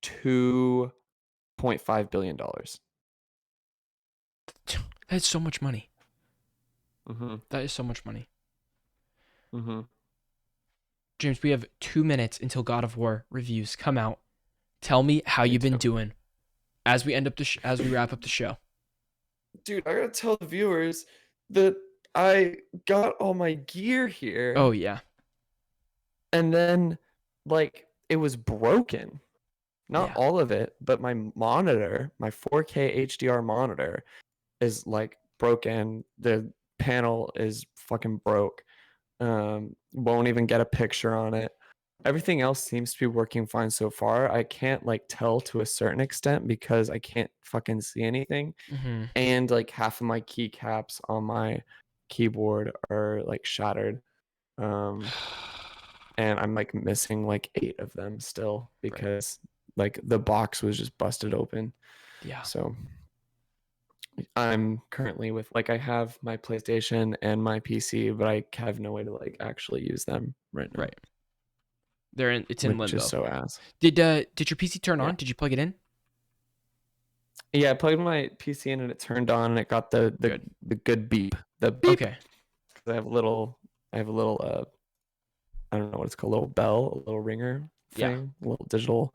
$2.5 billion. That's so much money. Mhm. That is so much money. Mhm. James, we have 2 minutes until God of War reviews come out. Tell me how Me you've been too. doing as we as we wrap up the show. Dude, I gotta tell the viewers that I got all my gear here, Oh yeah. and then like it was broken. Not Yeah. all of it, but my monitor, my 4K HDR monitor, is like broken. The panel is fucking broke. Won't even get a picture on it. Everything else seems to be working fine so far. I can't like tell to a certain extent because I can't fucking see anything. Mm-hmm. And like half of my keycaps on my keyboard are like shattered. Um, and I'm like missing like 8 of them still Right. because like the box was just busted open. Yeah. So I'm currently with like I have my PlayStation and my PC, but I have no way to like actually use them right now, Right. It's in which is limbo. so ass. Did your PC turn Yeah. on? Did you plug it in? Yeah, I plugged my PC in and it turned on and it got Good. the good beep. The beep. Okay. I have a little I don't know what it's called, a little bell, a little ringer Yeah. thing, a little digital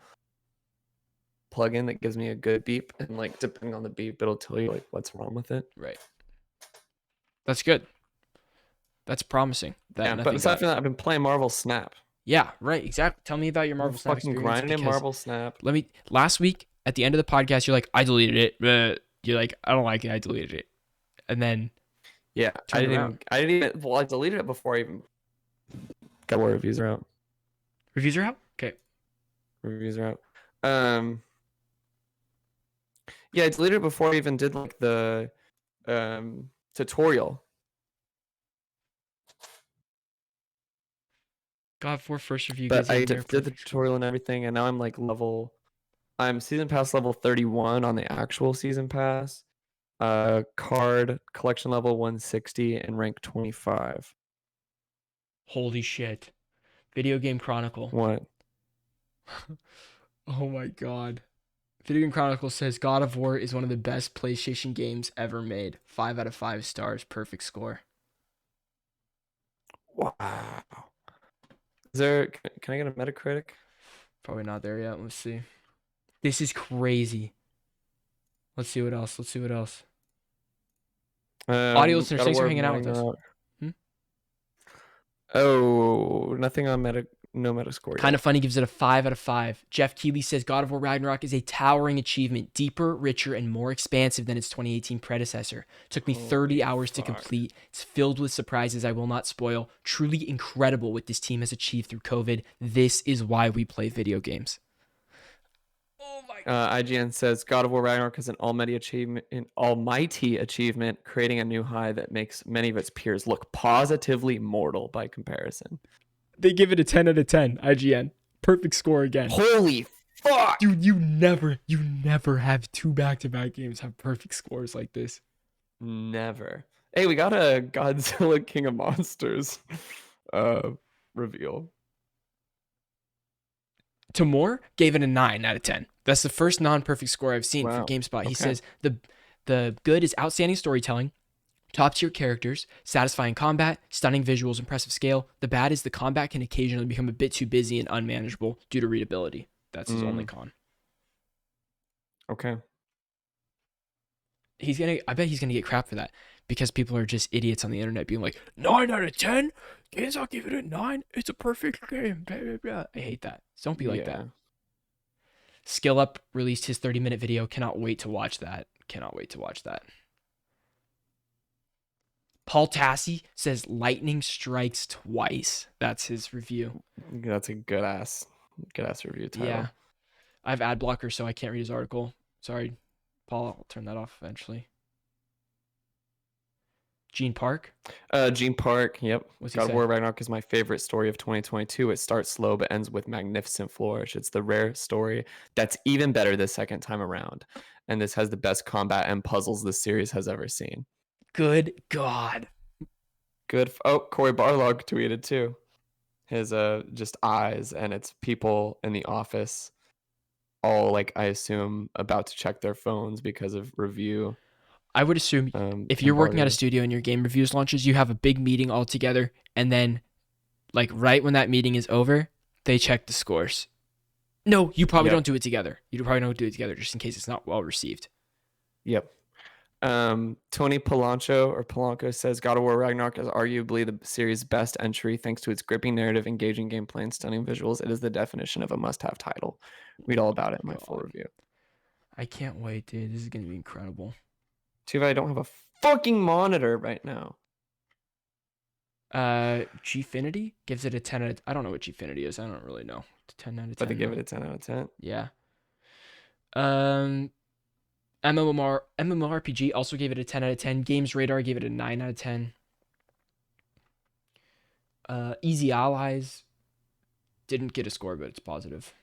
plug-in that gives me a good beep, and like depending on the beep, it'll tell you like what's wrong with it. Right. That's good. That's promising that Yeah, but nothing aside got. from that, I've been playing Marvel Snap. Yeah, right. Exactly. Tell me about your I've been Marvel Snap fucking experience grinding because Marvel Snap. last week at the end of the podcast, you're like, I deleted it. You're like, I don't like it. I deleted it. And then Yeah, turned around. I didn't even, well, I deleted it before I even got what reviews are out. Reviews are out? Okay. Reviews are out. Yeah, I deleted it before I even did like the tutorial. God of War first review But gets I in did near the perfect score. tutorial and everything, and now I'm season pass level 31 on the actual season pass. Card collection level 160 and rank 25. Holy shit. Video Game Chronicle. What? Oh my god. Video Game Chronicle says God of War is one of the best PlayStation games ever made. 5 out of 5 stars. Perfect score. Wow. Is there? Can I get a Metacritic? Probably not there yet. Let's see. This is crazy. Let's see what else. Let's see what else. Audio listeners, God of thanks for War hanging out with us. Ragnarok. Hmm? Oh, nothing on No Metascore Kind yet. of Funny gives it a 5 out of 5. Jeff Keighley says God of War Ragnarok is a towering achievement, deeper, richer, and more expansive than its 2018 predecessor. Took me 30 hours to complete. It's filled with surprises I will not spoil. Truly incredible what this team has achieved through COVID. This is why we play video games. Oh my God. IGN says God of War Ragnarok is an almighty achievement, creating a new high that makes many of its peers look positively mortal by comparison. They give it a 10 out of 10, IGN. Perfect score again. Holy fuck! Dude, you never have 2 back-to-back games have perfect scores like this. Never. Hey, we got a Godzilla King of Monsters reveal. Tamor gave it a 9 out of 10. That's the first non-perfect score I've seen for GameSpot. He says the good is outstanding storytelling, top-tier characters, satisfying combat, stunning visuals, impressive scale. The bad is the combat can occasionally become a bit too busy and unmanageable due to readability. That's his only con. Okay. I bet he's gonna get crap for that because people are just idiots on the internet being like, 9 out of 10? Games, I'll give it a 9. It's a perfect game. Blah, blah, blah. I hate that. Don't be like that. Skill Up released his 30-minute video. Cannot wait to watch that. Paul Tassi says lightning strikes twice. That's his review. That's a good ass review title. Yeah. I have ad blocker, so I can't read his article. Sorry, Paul. I'll turn that off eventually. Gene Park? Gene Park, yep. God of War Ragnarok is my favorite story of 2022. It starts slow but ends with magnificent flourish. It's the rare story that's even better the second time around. And this has the best combat and puzzles this series has ever seen. Good God. Good. Corey Barlog tweeted too. His just eyes, and it's people in the office all, like, I assume about to check their phones because of review. I would assume if you're working at a studio and your game reviews launches, you have a big meeting all together, and then, like, right when that meeting is over, they check the scores. No, you probably don't do it together. You probably don't do it together just in case it's not well received. Yep. Tony Polanco says God of War Ragnarok is arguably the series' best entry thanks to its gripping narrative, engaging gameplay, and stunning visuals. It is the definition of a must-have title. Read all about it in my full review. I can't wait, dude. This is going to be incredible. Too bad I don't have a fucking monitor right now. Gfinity gives it a 10 out of... I don't know what Gfinity is. I don't really know. 10 out of 10. But they give it a 10 out of 10? Yeah. MMORPG also gave it a 10 out of 10. Games Radar gave it a 9 out of 10. Easy Allies didn't get a score, but it's positive.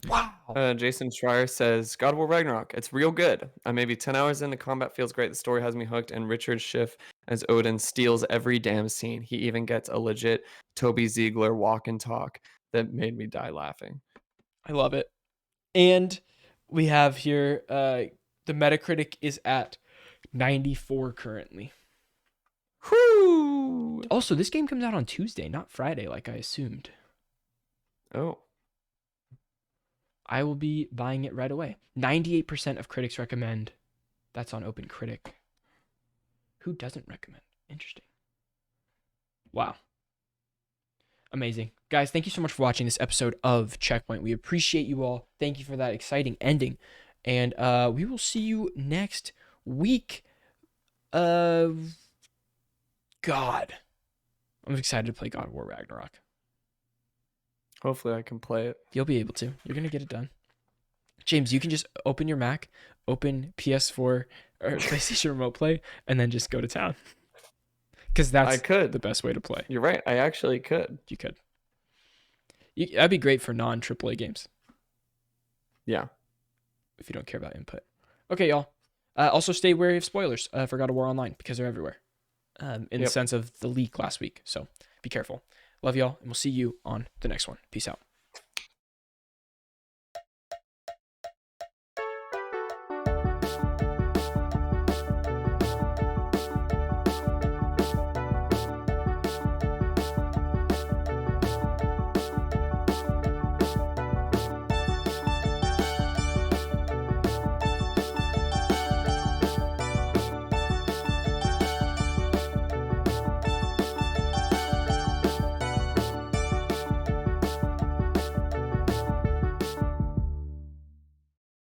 Wow. Jason Schreier says God of War Ragnarok. It's real good. I'm maybe 10 hours in. The combat feels great. The story has me hooked. And Richard Schiff as Odin steals every damn scene. He even gets a legit Toby Ziegler walk and talk that made me die laughing. I love it. And we have here the Metacritic is at 94 currently. Whoo! Also, this game comes out on Tuesday, not Friday, like I assumed. Oh. I will be buying it right away. 98% of critics recommend. That's on OpenCritic. Who doesn't recommend? Interesting. Wow. Amazing. Guys, thank you so much for watching this episode of Checkpoint. We appreciate you all. Thank you for that exciting ending. And we will see you next week. God. I'm excited to play God of War Ragnarok. Hopefully I can play it. You'll be able to. You're going to get it done. James, you can just open your Mac, open PS4 or PlayStation Remote Play, and then just go to town. Because that's the best way to play. You're right. I actually could. You could. That'd be great for non-AAA games. Yeah. If you don't care about input. Okay, y'all. Also, stay wary of spoilers for God of War Online because they're everywhere. In the sense of the leak last week. So be careful. Love y'all, and we'll see you on the next one. Peace out.